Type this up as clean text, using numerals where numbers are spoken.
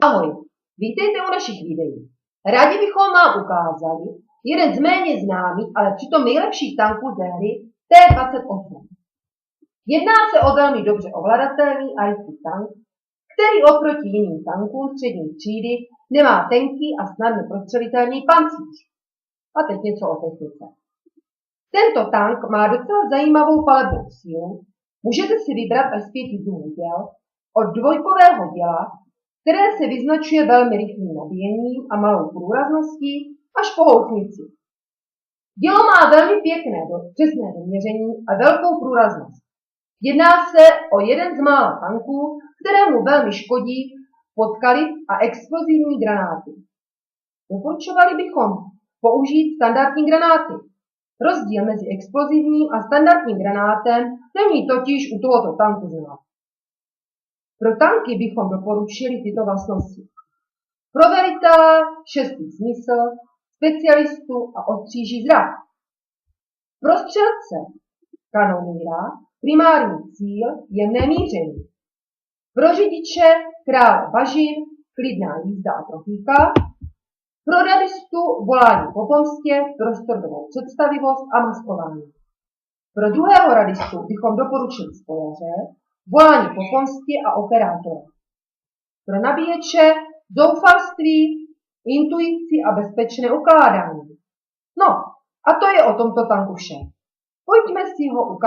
Ahoj, vítejte u našich videí. Rádi bychom vám ukázali jeden z méně známých, ale přitom nejlepších tanků ze hry T-28. Jedná se o velmi dobře ovladatelný IC tank, který oproti jiným tankům střední třídy nemá tenký a snadno prostřelitelný pancíř. A teď něco o technice. Tento tank má docela zajímavou palebnou sílu, můžete si vybrat až z 5 druhů děl, od dvojkového děla, které se vyznačuje velmi rychlým nabíjením a malou průrazností, až po houfnici. Dělo má velmi pěkné, přesné doměření a velkou průraznost. Jedná se o jeden z mála tanků, kterému velmi škodí podkalit a explozivní granáty. Doporučovali bychom použít standardní granáty. Rozdíl mezi explozivním a standardním granátem není totiž u tohoto tanku znát. Pro tanky bychom doporučili tyto vlastnosti. Pro velitele šestý smysl, specialistu a ostříží zrak. Pro střelce kanonýra primární cíl jemné míření. Pro řidiče krále bažin klidná jízda a profíka. Pro radistu volání po pomstě, prostorovou představivost a maskování. Pro druhého radistu bychom doporučili spojaře, volání po pomstě a operátora. Pro nabíječe zoufalství, intuici a bezpečné ukládání. No, a to je o tomto tanku vše. Pojďme si ho ukázat.